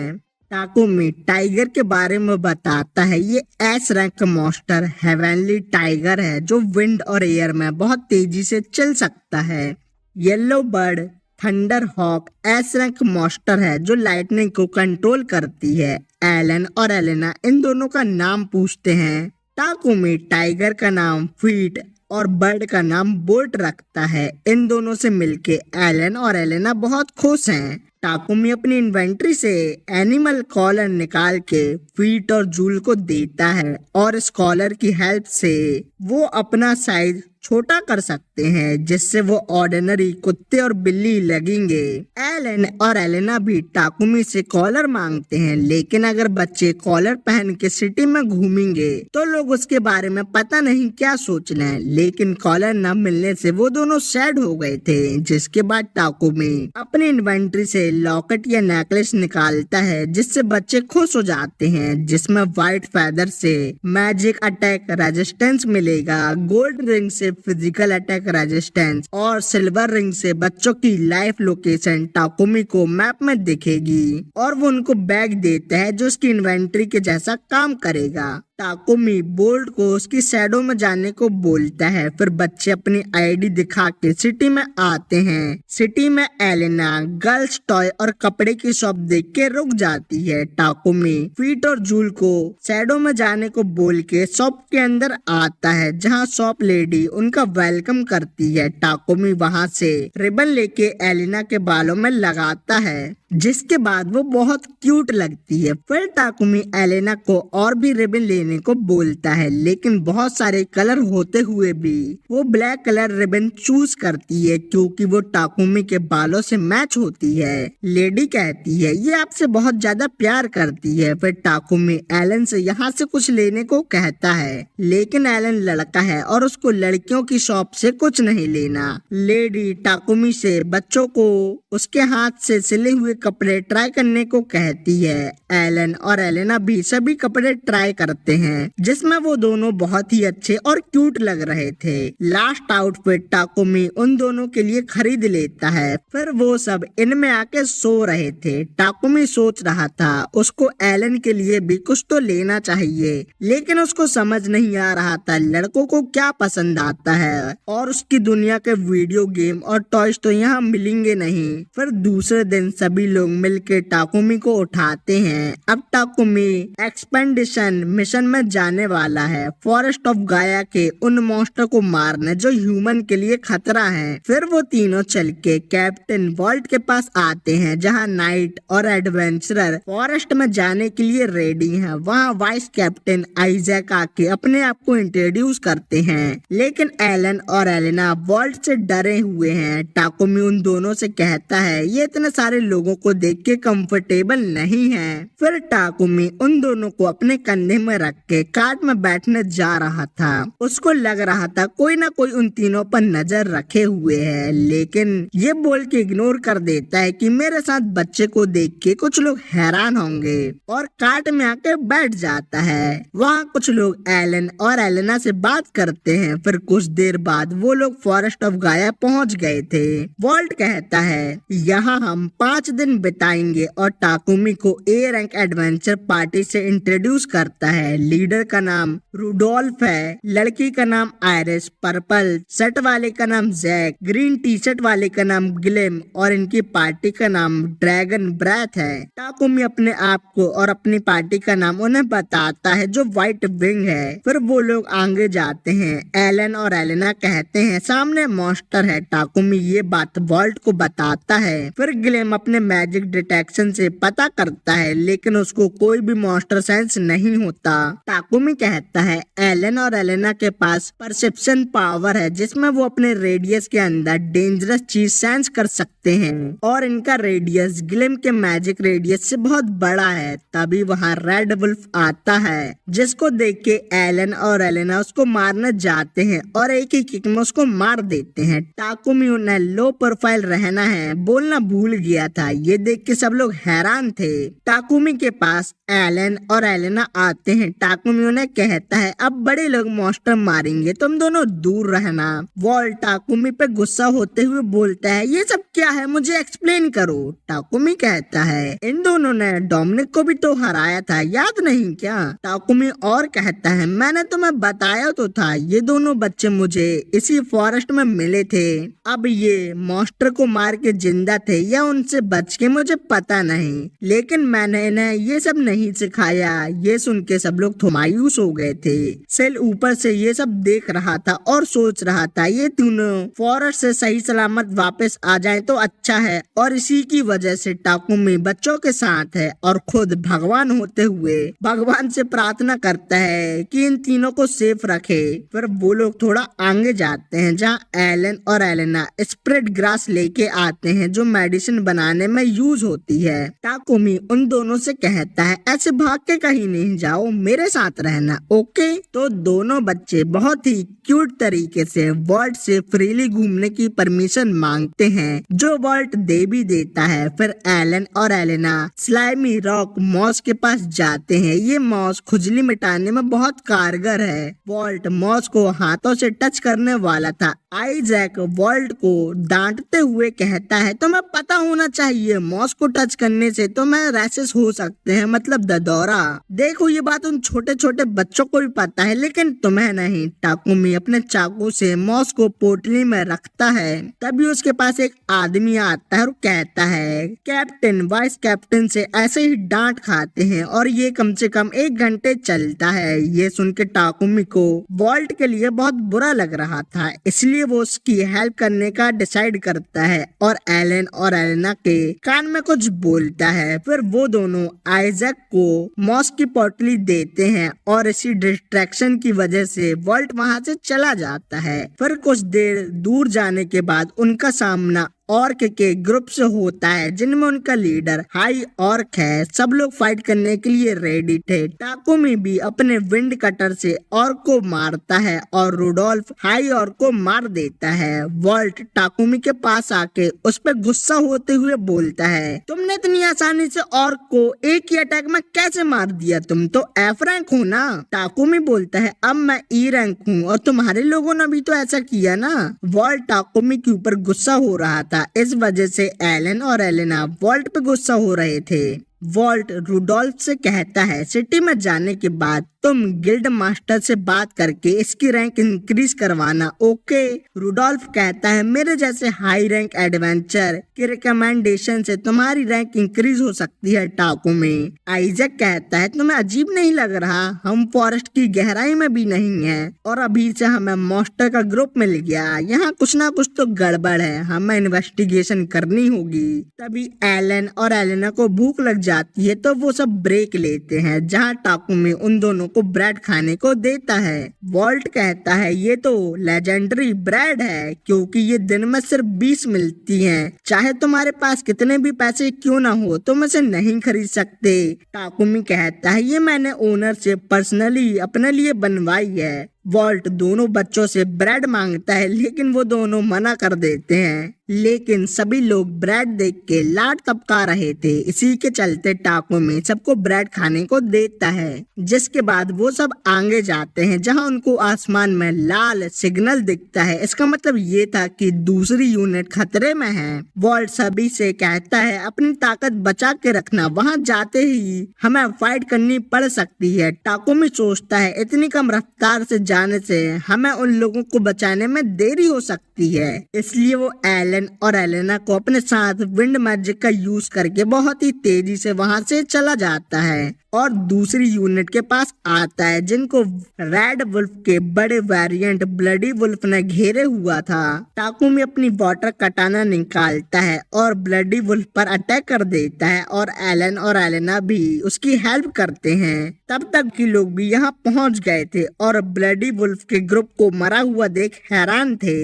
टाकुमी टाइगर के बारे में बताता है ये S rank monster heavenly tiger है जो विंड और एयर में बहुत तेजी से चल सकता है। Yellow bird thunder hawk S rank monster है जो लाइटनिंग को कंट्रोल करती है। एलन और एलेना इन दोनों का नाम पूछते हैं। टाकुमी टाइगर का नाम फीट और बर्ड का नाम बोल्ट रखता है। इन दोनों से मिलके एलन और एलेना बहुत खुश हैं। टाकुमी अपनी इन्वेंट्री से एनिमल कॉलर निकाल के फीट और जूल को देता है और इस कॉलर की हेल्प से वो अपना साइज छोटा कर सकते हैं जिससे वो ऑर्डिनरी कुत्ते और बिल्ली लगेंगे। एलन और एलेना भी टाकुमी से कॉलर मांगते हैं, लेकिन अगर बच्चे कॉलर पहन के सिटी में घूमेंगे तो लोग उसके बारे में पता नहीं क्या सोच लें। लेकिन कॉलर न मिलने से वो दोनों सैड हो गए थे। जिसके बाद टाकुमी अपनी इन्वेंट्री से लॉकेट या नेकलेस निकालता है जिससे बच्चे खुश हो जाते हैं, जिसमें व्हाइट फेदर से मैजिक अटैक रेजिस्टेंस मिलेगा, गोल्ड रिंग से फिजिकल अटैक रेजिस्टेंस और सिल्वर रिंग से बच्चों की लाइफ लोकेशन टाकुमी को मैप में दिखेगी और वो उनको बैग देता है जो उसकी इन्वेंट्री के जैसा काम करेगा। टाकुमी बोल्ट को उसकी शैडो में जाने को बोलता है। फिर बच्चे अपनी आईडी दिखा के सिटी में आते हैं। सिटी में एलेना गर्ल्स टॉय और कपड़े की शॉप देख के रुक जाती है। टाकुमी फीट और जूल को शैडो में जाने को बोल के शॉप के अंदर आता है जहाँ शॉप लेडी उनका वेलकम करती है। टाकुमी वहाँ से रिबन लेके एलेना के बालों में लगाता है। जिसके बाद वो बहुत क्यूट लगती है। फिर टाकुमी एलेना को और भी रिबन लेने को बोलता है, लेकिन बहुत सारे कलर होते हुए भी वो ब्लैक कलर रिबन चूज करती है क्योंकि वो टाकुमी के बालों से मैच होती है। लेडी कहती है ये आपसे बहुत ज्यादा प्यार करती है। फिर टाकुमी एलन से यहाँ से कुछ लेने को कहता है, लेकिन एलन लड़का है और उसको लड़कियों की शॉप से कुछ नहीं लेना। लेडी टाकुमी से बच्चों को उसके हाथ से सिले हुए कपड़े ट्राई करने को कहती है। एलन और एलेना भी सभी कपड़े ट्राई करते हैं, जिसमें वो दोनों बहुत ही अच्छे और क्यूट लग रहे थे। लास्ट आउटफिट टाकुमी उन दोनों के लिए खरीद लेता है। फिर वो सब इनमें आके सो रहे थे। टाकुमी सोच रहा था उसको एलन के लिए भी कुछ तो लेना चाहिए, लेकिन उसको समझ नहीं आ रहा था लड़कों को क्या पसंद आता है और उसकी दुनिया के वीडियो गेम और टॉयज तो यहाँ मिलेंगे नहीं। फिर दूसरे दिन सभी लोग मिलकर टाकुमी को उठाते हैं। अब टाकुमी एक्सपेडिशन मिशन में जाने वाला है, फॉरेस्ट ऑफ गाया के उन मॉन्स्टर को मारने जो ह्यूमन के लिए खतरा है। फिर वो तीनों चल के कैप्टन वॉल्ट के पास आते हैं, जहाँ नाइट और एडवेंचरर फॉरेस्ट में जाने के लिए रेडी हैं। वहाँ वाइस कैप्टन आइजैक आके अपने आप को इंट्रोड्यूस करते हैं, लेकिन एलन और एलेना वॉल्ट से डरे हुए हैं। टाकुमी उन दोनों से कहता है ये इतने सारे लोगों को देख के कंफर्टेबल नहीं है। फिर टाकुमी उन दोनों को अपने कंधे में रख के कार्ट में बैठने जा रहा था। उसको लग रहा था कोई ना कोई उन तीनों पर नजर रखे हुए है, लेकिन ये बोल के इग्नोर कर देता है कि मेरे साथ बच्चे को देख के कुछ लोग हैरान होंगे, और कार्ट में आके बैठ जाता है। वहाँ कुछ लोग एलन और एलेना से बात करते हैं। फिर कुछ देर बाद वो लोग फॉरेस्ट ऑफ गाया पहुँच गए थे। वॉल्ट कहता है यहाँ हम 5 दिन बिताएंगे और टाकुमी को ए रैंक एडवेंचर पार्टी से इंट्रोड्यूस करता है। लीडर का नाम रूडोल्फ है, लड़की का नाम आयरिस, पर्पल शर्ट वाले का नाम जैक, ग्रीन टी शर्ट वाले का नाम गिलेम और इनकी पार्टी का नाम ड्रैगन ब्रेथ है। टाकुमी अपने आप को और अपनी पार्टी का नाम उन्हें बताता है जो व्हाइट विंग है। फिर वो लोग आगे जाते हैं। एलन और एलेना कहते हैं सामने मॉन्स्टर है। टाकुमी ये बात वॉल्ट को बताता है। फिर गिलेम अपने मैजिक डिटेक्शन से पता करता है, लेकिन उसको कोई भी मॉन्स्टर सेंस नहीं होता। टाकुमी कहता है एलन और एलेना के पास परसेप्शन पावर है, जिसमें वो अपने रेडियस के अंदर डेंजरस चीज सेंस कर सकते हैं, और इनका रेडियस गिलेम के मैजिक रेडियस से बहुत बड़ा है। तभी वहाँ रेड वुल्फ आता है, जिसको देख के एलन और एलेना उसको मारने जाते हैं और एक ही किक में उसको मार देते हैं। टाकुमी उन्हें लो प्रोफाइल रहना है बोलना भूल गया था। ये देख के सब लोग हैरान थे। टाकुमी के पास एलन और एलेना आते हैं। टाकुमी उन्हें कहता है अब बड़े लोग मॉन्स्टर मारेंगे, तुम दोनों दूर रहना। वॉल्ट टाकुमी पे गुस्सा होते हुए बोलता है ये सब क्या है, मुझे एक्सप्लेन करो। टाकुमी कहता है इन दोनों ने डोमिनिक को भी तो हराया था, याद नहीं क्या? टाकुमी और कहता है मैंने तुम्हें बताया तो था, ये दोनों बच्चे मुझे इसी फॉरेस्ट में मिले थे। अब ये मॉन्स्टर को मार के जिंदा थे या उनसे बच के मुझे पता नहीं, लेकिन मैंने इन्हें ये सब नहीं सिखाया। ये सुन के सब लोग तो मायूस हो गए थे। सेल ऊपर से ये सब देख रहा था और सोच रहा था ये तीनों फॉरेस्ट से सही सलामत वापस आ जाएं तो अच्छा है, और इसी की वजह से टाकुमी बच्चों के साथ है और खुद भगवान होते हुए भगवान से प्रार्थना करता है कि इन तीनों को सेफ रखे। फिर वो लोग थोड़ा आगे जाते हैं, जहाँ एलन और एलेना स्प्रेड ग्रास लेके आते हैं जो मेडिसिन बनाने में यूज होती है। टाकुमी उन दोनों से कहता है ऐसे भाग के कहीं नहीं जाओ, मेरे साथ रहना, ओके? तो दोनों बच्चे बहुत ही क्यूट तरीके से वॉल्ट से फ्रीली घूमने की परमिशन मांगते हैं, जो वॉल्ट दे भी देता है। फिर एलन और एलेना स्लाइमी रॉक मॉस के पास जाते हैं। ये मॉस खुजली मिटाने में बहुत कारगर है। वॉल्ट मॉस को हाथों से टच करने वाला था। आइजैक वॉल्ट को डांटते हुए कहता है तुम्हें पता होना चाहिए मॉस को टच करने से तुम्हें रैशेस हो सकते हैं, मतलब ददौरा। देखो ये बात उन छोटे छोटे बच्चों को भी पता है, लेकिन तुम्हें नहीं। टाकुमी अपने चाकू से मॉस को पोटली में रखता है। तभी उसके पास एक आदमी आता है और कहता है कैप्टन वाइस कैप्टन से ऐसे ही डांट खाते हैं और ये कम से कम 1 घंटे चलता है। ये सुन के टाकुमी को वॉल्ट के लिए बहुत बुरा लग रहा था, इसलिए इसलिए वो उसकी हेल्प करने का डिसाइड करता है और एलन और एलेना के कान में कुछ बोलता है। फिर वो दोनों आइजैक को मॉस की पोटली देते हैं और इसी डिस्ट्रैक्शन की वजह से वॉल्ट वहां से चला जाता है। फिर कुछ देर दूर जाने के बाद उनका सामना ऑर्क के ग्रुप से होता है, जिनमें उनका लीडर हाई ऑर्क है। सब लोग फाइट करने के लिए रेडी थे। टाकुमी भी अपने विंड कटर से ऑर्क को मारता है और रुडोल्फ हाई ऑर्क को मार देता है। वॉल्ट टाकुमी के पास आके उस पर गुस्सा होते हुए बोलता है, तुमने इतनी आसानी से ऑर्क को एक ही अटैक में कैसे मार दिया? तुम तो एफ रैंक हो ना। टाकुमी बोलता है, अब मैं ई रैंक हूँ और तुम्हारे लोगों ने भी तो ऐसा किया ना। वॉल्ट टाकुमी के ऊपर गुस्सा हो रहा था, इस वजह से एलन और एलेना वॉल्ट पे गुस्सा हो रहे थे। वॉल्ट रुडोल्फ से कहता है, सिटी में जाने के बाद तुम गिल्ड मास्टर से बात करके इसकी रैंक इंक्रीज करवाना, ओके? रुडोल्फ कहता है, मेरे जैसे हाई रैंक एडवेंचर के रिकमेंडेशन से तुम्हारी रैंक इंक्रीज हो सकती है टाकुमी। आइजैक कहता है, तुम्हें अजीब नहीं लग रहा? हम फॉरेस्ट की गहराई में भी नहीं है और अभी से हमें मॉन्स्टर का ग्रुप मिल गया। यहाँ कुछ ना कुछ तो गड़बड़ है, हमें इन्वेस्टिगेशन करनी होगी। तभी एलन और एलेना को भूख लग जाती है तो वो सब ब्रेक लेते हैं, जहाँ टाकुमी उन दोनों को ब्रेड खाने को देता है। वॉल्ट कहता है, ये तो लेजेंडरी ब्रेड है क्योंकि ये दिन में सिर्फ 20 मिलती हैं। चाहे तुम्हारे पास कितने भी पैसे क्यों ना हो, तुम इसे नहीं खरीद सकते। टाकुमी कहता है, ये मैंने ओनर से पर्सनली अपने लिए बनवाई है। वॉल्ट दोनों बच्चों से ब्रेड मांगता है लेकिन वो दोनों मना कर देते हैं। लेकिन सभी लोग ब्रेड देख के लाड टपका रहे थे, इसी के चलते टाकुमी सबको ब्रेड खाने को देता है। जिसके बाद वो सब आगे जाते हैं, जहां उनको आसमान में लाल सिग्नल दिखता है। इसका मतलब ये था कि दूसरी यूनिट खतरे में है। वॉल्ट सभी से कहता है, अपनी ताकत बचा के रखना, वहां जाते ही हमें फाइट करनी पड़ सकती है। टाकुमी सोचता है, इतनी कम रफ्तार से जाने से हमें उन लोगों को बचाने में देरी हो सकती है। इसलिए वो एलन और एलेना को अपने साथ विंड मैजिक का यूज करके बहुत ही तेजी से वहां से चला जाता है और दूसरी यूनिट के पास आता है, जिनको रेड वुल्फ के बड़े वेरिएंट ब्लडी वुल्फ ने घेरे हुआ था। टाकुमी अपनी वाटर कटाना निकालता है और ब्लडी वुल्फ पर अटैक कर देता है और एलन और एलेना भी उसकी हेल्प करते हैं। तब तक के लोग भी यहाँ पहुँच गए थे और ब्लडी वुल्फ के ग्रुप को मरा हुआ देख हैरान थे।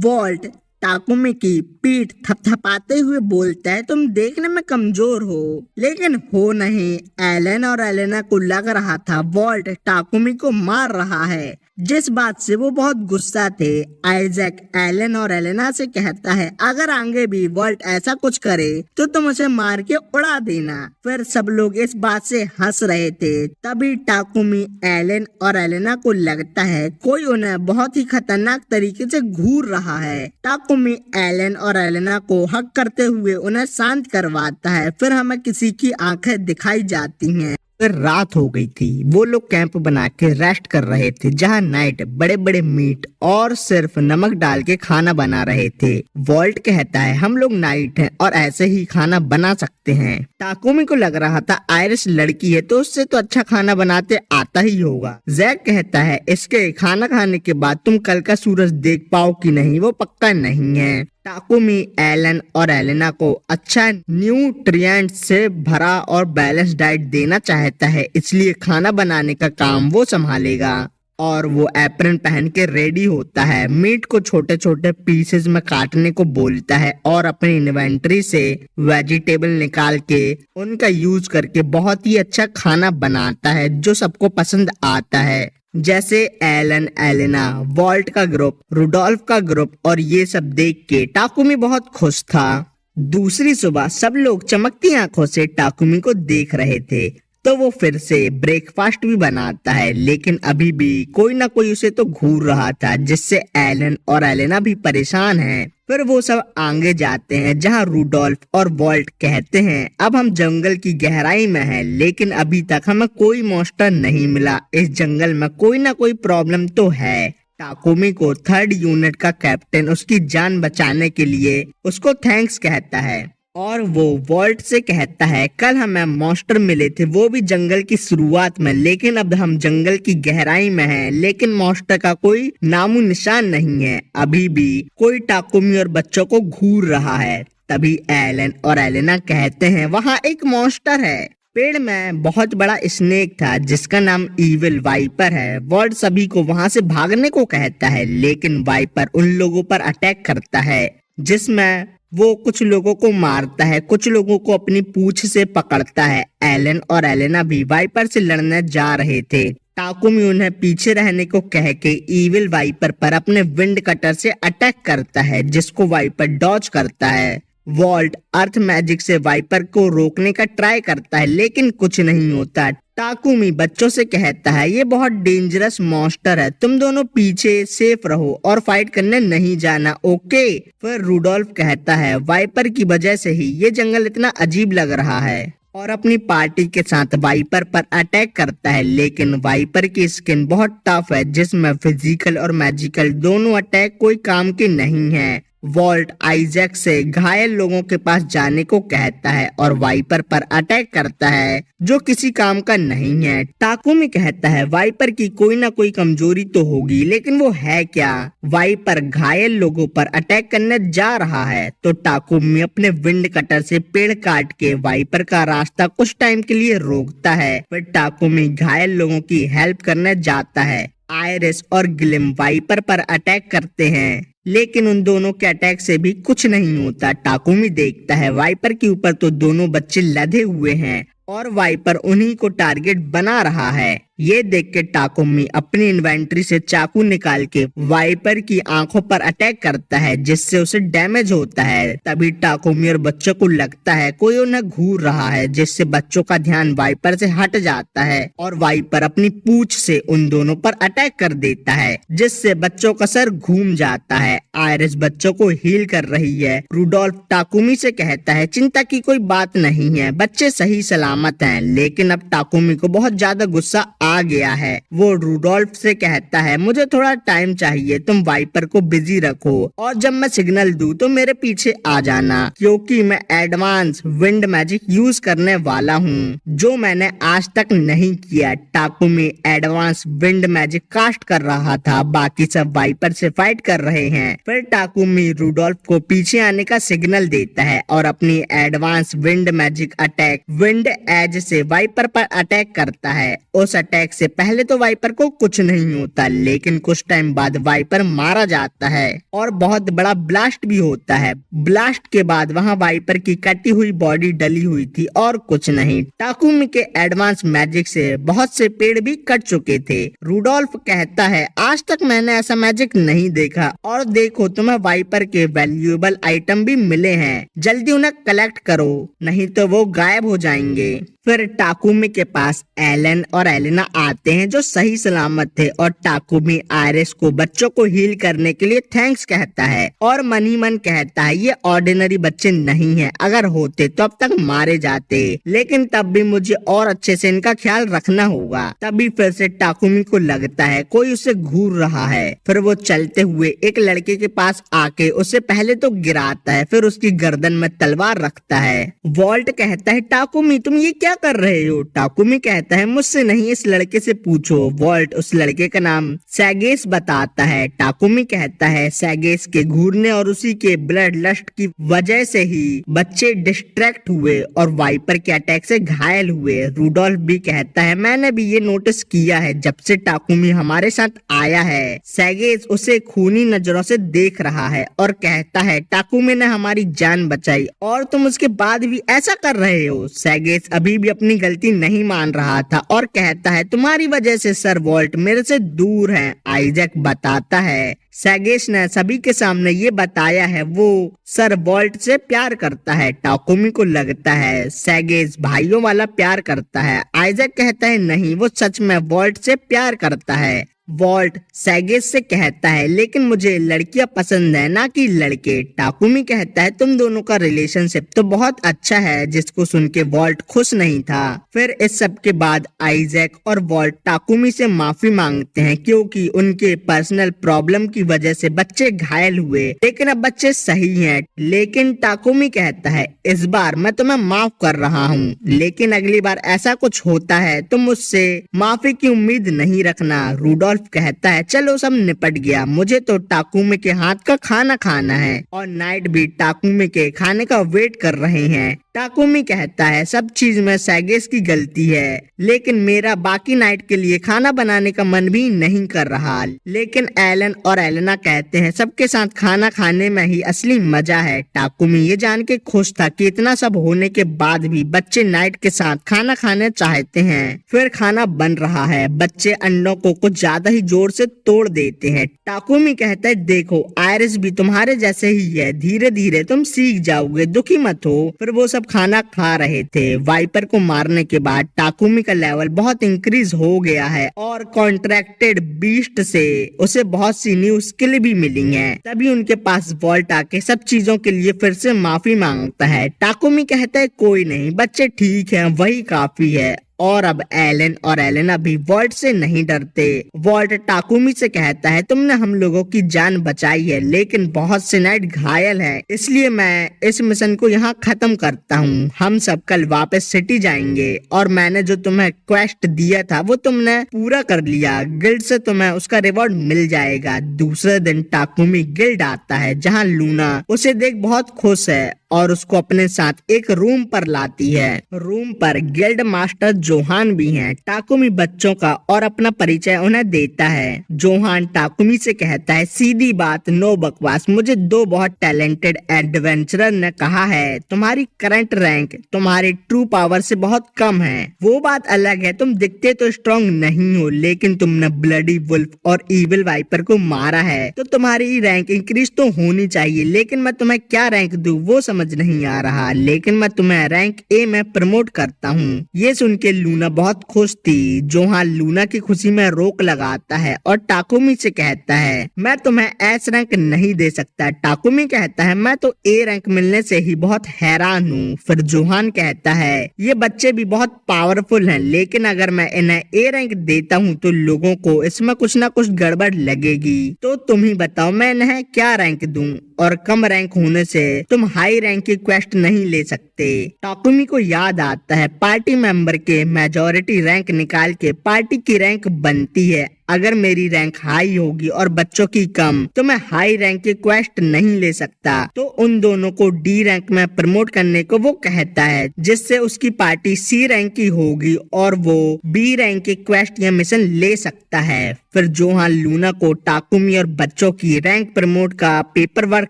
वॉल्ट टाकुमी की पीठ थपथपाते हुए बोलता है, तुम देखने में कमजोर हो लेकिन हो नहीं। एलन और एलेना को लग रहा था वॉल्ट टाकुमी को मार रहा है, जिस बात से वो बहुत गुस्सा थे। आइजैक एलन और एलेना से कहता है, अगर आगे भी वॉल्ट ऐसा कुछ करे तो तुम उसे मार के उड़ा देना। फिर सब लोग इस बात से हंस रहे थे। तभी टाकुमी एलन और एलेना को लगता है कोई उन्हें बहुत ही खतरनाक तरीके से घूर रहा है। टाकुमी एलन और एलेना को हक करते हुए उन्हें शांत करवाता है। फिर हमें किसी की आंखें दिखाई जाती हैं। फिर रात हो गई थी। वो लोग कैंप बना के रेस्ट कर रहे थे, जहाँ नाइट बड़े बड़े मीट और सिर्फ नमक डाल के खाना बना रहे थे। वॉल्ट कहता है, हम लोग नाइट हैं और ऐसे ही खाना बना सकते हैं। टाकुमी को लग रहा था आयरिश लड़की है तो उससे तो अच्छा खाना बनाते आता ही होगा। जैक कहता है, इसके खाना खाने के बाद तुम कल का सूरज देख पाओ कि नहीं वो पक्का नहीं है। टाकुमी एलन और एलेना को अच्छा न्यूट्रिएंट से भरा और बैलेंस डाइट देना चाहता है, इसलिए खाना बनाने का काम वो संभालेगा। और वो एप्रन पहन के रेडी होता है। मीट को छोटे छोटे पीसेस में काटने को बोलता है और अपनी इन्वेंटरी से वेजिटेबल निकाल के उनका यूज करके बहुत ही अच्छा खाना बनाता है जो सबको पसंद आता है, जैसे एलन, एलेना, वॉल्ट का ग्रुप, रुडोल्फ का ग्रुप। और ये सब देख के टाकुमी बहुत खुश था। दूसरी सुबह सब लोग चमकती आंखों से टाकुमी को देख रहे थे तो वो फिर से ब्रेकफास्ट भी बनाता है, लेकिन अभी भी कोई ना कोई उसे तो घूर रहा था, जिससे एलन और एलेना भी परेशान हैं। फिर वो सब आगे जाते हैं, जहाँ रुडोल्फ और वॉल्ट कहते हैं, अब हम जंगल की गहराई में हैं, लेकिन अभी तक हमें कोई मॉन्स्टर नहीं मिला। इस जंगल में कोई ना कोई प्रॉब्लम तो है। टाकुमी को थर्ड यूनिट का कैप्टन उसकी जान बचाने के लिए उसको थैंक्स कहता है। और वो वॉल्ट से कहता है कल हमें मॉन्स्टर मिले थे, वो भी जंगल की शुरुआत में, लेकिन अब हम जंगल की गहराई में हैं, लेकिन मॉन्स्टर का कोई नामो निशान नहीं है। अभी भी कोई टाकुमी और बच्चों को घूर रहा है। तभी एलन और एलेना कहते हैं वहाँ एक मॉन्स्टर है। पेड़ में बहुत बड़ा स्नेक था जिसका नाम इविल वाइपर है। वॉल्ट सभी को वहाँ से भागने को कहता है, लेकिन वाइपर उन लोगों पर अटैक करता है, जिसमें वो कुछ लोगों को मारता है, कुछ लोगों को अपनी पूंछ से पकड़ता है। एलन और एलेना भी वाइपर से लड़ने जा रहे थे। टाकुमी उन्हें पीछे रहने को कह के इविल वाइपर पर अपने विंड कटर से अटैक करता है, जिसको वाइपर डॉज करता है। वॉल्ट अर्थ मैजिक से वाइपर को रोकने का ट्राई करता है, लेकिन कुछ नहीं होता। टाकुमी बच्चों से कहता है ये बहुत डेंजरस मॉन्स्टर है, तुम दोनों पीछे सेफ रहो और फाइट करने नहीं जाना, ओके। फिर रूडोल्फ कहता है वाइपर की वजह से ही ये जंगल इतना अजीब लग रहा है, और अपनी पार्टी के साथ वाइपर पर अटैक करता है। लेकिन वाइपर की स्किन बहुत टफ है, जिसमें फिजिकल और मैजिकल दोनों अटैक कोई काम के नहीं है। वॉल्ट आइजैक से घायल लोगों के पास जाने को कहता है और वाइपर पर अटैक करता है, जो किसी काम का नहीं है। टाकुमी कहता है वाइपर की कोई ना कोई कमजोरी तो होगी, लेकिन वो है क्या। वाइपर घायल लोगों पर अटैक करने जा रहा है तो टाकुमी अपने विंड कटर से पेड़ काट के वाइपर का रास्ता कुछ टाइम के लिए रोकता है। फिर टाकुमी घायल लोगों की हेल्प करने जाता है। आयरिस और ग्लिम वाइपर पर अटैक करते हैं, लेकिन उन दोनों के अटैक से भी कुछ नहीं होता। टाकुमी देखता है वाइपर के ऊपर तो दोनों बच्चे लदे हुए हैं और वाइपर उन्हीं को टारगेट बना रहा है। ये देख के टाकुमी अपनी इन्वेंट्री से चाकू निकाल के वाइपर की आंखों पर अटैक करता है, जिससे उसे डैमेज होता है। तभी टाकुमी और बच्चों को लगता है कोई उन्हें घूर रहा है, जिससे बच्चों का ध्यान वाइपर से हट जाता है और वाइपर अपनी पूंछ से उन दोनों पर अटैक कर देता है, जिससे बच्चों का सर घूम जाता है। आयरिस बच्चों को हील कर रही है। रूडोल्फ टाकुमी से कहता है चिंता की कोई बात नहीं है, बच्चे सही सलामत हैं। लेकिन अब टाकुमी को बहुत ज्यादा गुस्सा आ गया है। वो रूडोल्फ से कहता है मुझे थोड़ा टाइम चाहिए, तुम वाइपर को बिजी रखो और जब मैं सिग्नल दूं तो मेरे पीछे आ जाना, क्योंकि मैं एडवांस विंड मैजिक यूज करने वाला हूँ, जो मैंने आज तक नहीं किया। Takumi advance wind magic cast कर रहा था, बाकी सब वाइपर से फाइट कर रहे हैं। फिर टाकुमी रूडोल्फ को पीछे आने का सिग्नल देता है और अपनी advance wind magic attack wind edge से वाइपर पर अटैक करता है। उस अटैक से पहले तो वाइपर को कुछ नहीं होता, लेकिन कुछ टाइम बाद वाइपर मारा जाता है और बहुत बड़ा ब्लास्ट भी होता है। ब्लास्ट के बाद वहाँ वाइपर की कटी हुई बॉडी डली हुई थी और कुछ नहीं। टाकुमी के एडवांस मैजिक से बहुत से पेड़ भी कट चुके थे। रूडोल्फ कहता है आज तक मैंने ऐसा मैजिक नहीं देखा, और देखो तुम्हें वाइपर के वैल्यूएबल आइटम भी मिले हैं, जल्दी उन्हें कलेक्ट करो नहीं तो वो गायब हो जाएंगे। फिर टाकुमी के पास एलन और एलेना आते हैं, जो सही सलामत थे, और टाकुमी आयरिस को बच्चों को हील करने के लिए थैंक्स कहता है और मन ही मन कहता है ये ऑर्डिनरी बच्चे नहीं हैं, अगर होते तो अब तक मारे जाते, लेकिन तब भी मुझे और अच्छे से इनका ख्याल रखना होगा। तभी फिर से टाकुमी को लगता है कोई उसे घूर रहा है। फिर वो चलते हुए एक लड़के के पास आके उसे पहले तो गिराता है, फिर उसकी गर्दन में तलवार रखता है। वॉल्ट कहता है टाकुमी तुम ये क्या कर रहे हो। टाकुमी कहता है मुझसे नहीं, इस लड़के से पूछो। वॉल्ट उस लड़के का नाम सैगेस बताता है। टाकुमी कहता है सैगेस के घूरने और उसी के ब्लड लस्ट की वजह से ही बच्चे डिस्ट्रैक्ट हुए और वाइपर के अटैक से घायल हुए। रूडोल्फ भी कहता है मैंने भी ये नोटिस किया है, जब से टाकुमी हमारे साथ आया है सैगेस उसे खूनी नजरों से देख रहा है और कहता है टाकुमी ने हमारी जान बचाई और तुम उसके बाद भी ऐसा कर रहे हो। सैगेस अभी भी अपनी गलती नहीं मान रहा था और कहता है तुम्हारी वजह से सर वॉल्ट मेरे से दूर हैं। आइजैक बताता है सैगेस ने सभी के सामने ये बताया है वो सर वॉल्ट से प्यार करता है। टाकुमी को लगता है सैगेस भाइयों वाला प्यार करता है। आइजैक कहता है नहीं, वो सच में वॉल्ट से प्यार करता है। वॉल्ट सैगेस से कहता है लेकिन मुझे लड़कियां पसंद है ना कि लड़के। टाकुमी कहता है तुम दोनों का रिलेशनशिप तो बहुत अच्छा है, जिसको सुन के वॉल्ट खुश नहीं था। फिर इस सब के बाद आइजैक और वॉल्ट टाकुमी से माफी मांगते हैं, क्योंकि उनके पर्सनल प्रॉब्लम की वजह से बच्चे घायल हुए, लेकिन अब बच्चे सही हैं। लेकिन टाकुमी कहता है इस बार मैं तुम्हें माफ कर रहा हूँ, लेकिन अगली बार ऐसा कुछ होता है तो मुझसे माफी की उम्मीद नहीं रखना। रूडोल्फ कहता है चलो सब निपट गया, मुझे तो टाकुमी के हाथ का खाना खाना है। और नाइट भी टाकुमी के खाने का वेट कर रहे हैं। टाकुमी कहता है सब चीज में सैगेस की गलती है, लेकिन मेरा बाकी नाइट के लिए खाना बनाने का मन भी नहीं कर रहा। लेकिन एलन और एलेना कहते हैं सबके साथ खाना खाने में ही असली मजा है। टाकुमी ये जान के खुश था कि इतना सब होने के बाद भी बच्चे नाइट के साथ खाना खाने चाहते हैं। फिर खाना बन रहा है, बच्चे अंडों को कुछ ज्यादा ही जोर से तोड़ देते हैं। टाकुमी कहता है देखो आयरिस भी तुम्हारे जैसे ही है, धीरे धीरे तुम सीख जाओगे, दुखी मत हो। फिर वो सब खाना खा रहे थे। वाइपर को मारने के बाद टाकुमी का लेवल बहुत इंक्रीज हो गया है और कॉन्ट्रैक्टेड बीस्ट से उसे बहुत सी न्यू स्किल भी मिली है। तभी उनके पास वॉल्ट आके सब चीजों के लिए फिर से माफी मांगता है। टाकुमी कहता है कोई नहीं, बच्चे ठीक है, वही काफी है। और अब एलन और एलेना भी वॉल्ट से नहीं डरते। वॉल्ट टाकुमी से कहता है तुमने हम लोगों की जान बचाई है, लेकिन बहुत से नाइट घायल है, इसलिए मैं इस मिशन को यहाँ खत्म करता हूँ। हम सब कल वापस सिटी जाएंगे और मैंने जो तुम्हें क्वेस्ट दिया था वो तुमने पूरा कर लिया। गिल्ड से तुम्हें उसका रिवॉर्ड मिल जाएगा। दूसरे दिन टाकुमी गिल्ड आता है जहाँ लूना उसे देख बहुत खुश है और उसको अपने साथ एक रूम पर लाती है। रूम पर गिल्ड मास्टर जोहान भी हैं। टाकुमी बच्चों का और अपना परिचय उन्हें देता है। जोहान टाकुमी से कहता है सीधी बात, नो बकवास, मुझे दो बहुत टैलेंटेड एडवेंचरर ने कहा है तुम्हारी करंट रैंक तुम्हारी ट्रू पावर से बहुत कम है। वो बात अलग है, तुम दिखते तो स्ट्रॉन्ग नहीं हो, लेकिन तुमने ब्लडी वुल्फ और इविल वाइपर को मारा है, तो तुम्हारी रैंक इंक्रीज तो होनी चाहिए। लेकिन मैं तुम्हें क्या रैंक दूं वो समझ नहीं आ रहा, लेकिन मैं तुम्हें रैंक ए में प्रमोट करता हूँ। ये सुन के लूना बहुत खुश थी। जोहान लूना की खुशी में रोक लगाता है और टाकुमी से कहता है मैं तुम्हें एस रैंक नहीं दे सकता। टाकुमी कहता है मैं तो ए रैंक मिलने से ही बहुत हैरान हूँ। फिर जोहान कहता है ये बच्चे भी बहुत पावरफुल हैं, लेकिन अगर मैं इन्हें ए रैंक देता हूँ तो लोगों को इसमें कुछ ना कुछ गड़बड़ लगेगी। तो तुम ही बताओ मैं इन्हें क्या रैंक दूं? और कम रैंक होने से तुम हाई रैंक की क्वेस्ट नहीं ले सकते। टाकुमी को याद आता है पार्टी मेंबर के मेजॉरिटी रैंक निकाल के पार्टी की रैंक बनती है। अगर मेरी रैंक हाई होगी और बच्चों की कम तो मैं हाई रैंक की क्वेस्ट नहीं ले सकता। तो उन दोनों को डी रैंक में प्रमोट करने को वो कहता है, जिससे उसकी पार्टी सी रैंक की होगी और वो बी रैंक की क्वेस्ट या मिशन ले सकता है। फिर जोहान लूना को टाकुमी और बच्चों की रैंक प्रमोट का पेपर वर्क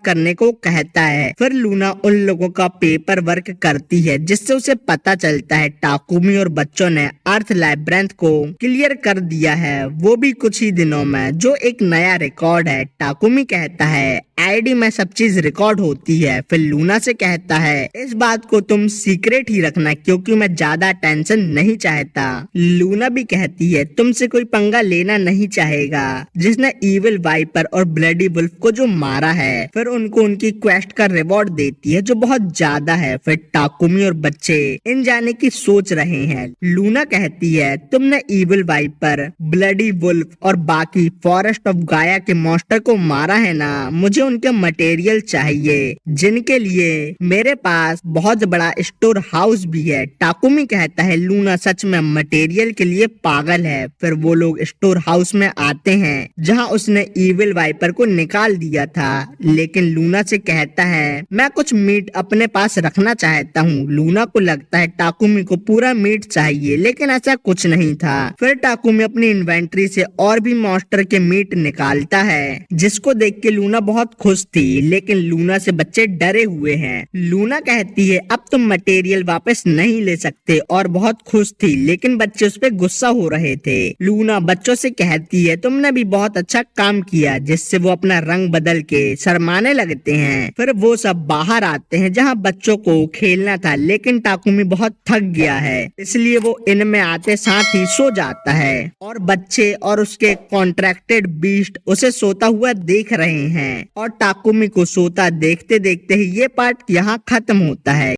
करने को कहता है। फिर लूना उन लोगों का पेपर वर्क करती है, जिससे उसे पता चलता है टाकुमी और बच्चों ने अर्थ लैब्रिंथ को क्लियर कर दिया है, वो भी कुछ ही दिनों में, जो एक नया रिकॉर्ड है। टाकुमी कहता है आईडी में सब चीज रिकॉर्ड होती है। फिर लूना से कहता है इस बात को तुम सीक्रेट ही रखना, क्योंकि मैं ज्यादा टेंशन नहीं चाहता। लूना भी कहती है तुमसे कोई पंगा लेना नहीं चाहेगा जिसने इविल वाइपर और ब्लडी वुल्फ को जो मारा है। फिर उनको उनकी क्वेस्ट का रिवॉर्ड देती है जो बहुत ज्यादा है। फिर टाकुमी और बच्चे इन जाने की सोच रहे हैं। लूना कहती है तुमने इविल वाइपर, ब्लडी वुल्फ और बाकी फॉरेस्ट ऑफ गाया के मॉन्स्टर को मारा है ना, मुझे उनके मटेरियल चाहिए, जिनके लिए मेरे पास बहुत बड़ा स्टोर हाउस भी है। टाकुमी कहता है लूना सच में मटेरियल के लिए पागल है। फिर वो लोग स्टोर हाउस में आते हैं जहां उसने इविल वाइपर को निकाल दिया था, लेकिन लूना से कहता है मैं कुछ मीट अपने पास रखना चाहता हूँ। लूना को लगता है टाकुमी को पूरा मीट चाहिए, लेकिन ऐसा कुछ नहीं था। फिर टाकुमी अपनी इन्वेंट्री से और भी मॉन्स्टर के मीट निकालता है, जिसको देख के लूना बहुत खुश थी, लेकिन लूना से बच्चे डरे हुए हैं। लूना कहती है अब तुम मटेरियल वापस नहीं ले सकते, और बहुत खुश थी, लेकिन बच्चे उस पर गुस्सा हो रहे थे। लूना बच्चों से कहती है तुमने भी बहुत अच्छा काम किया, जिससे वो अपना रंग बदल के शर्माने लगते हैं। फिर वो सब बाहर आते हैं जहाँ बच्चों को खेलना था, लेकिन टाकुमी बहुत थक गया है, इसलिए वो इनमें आते साथ ही सो जाता है और बच्चे और उसके कॉन्ट्रैक्टेड बीस्ट उसे सोता हुआ देख रहे हैं। और टाकुमी को सोता देखते देखते ही ये पार्ट यहाँ खत्म होता है।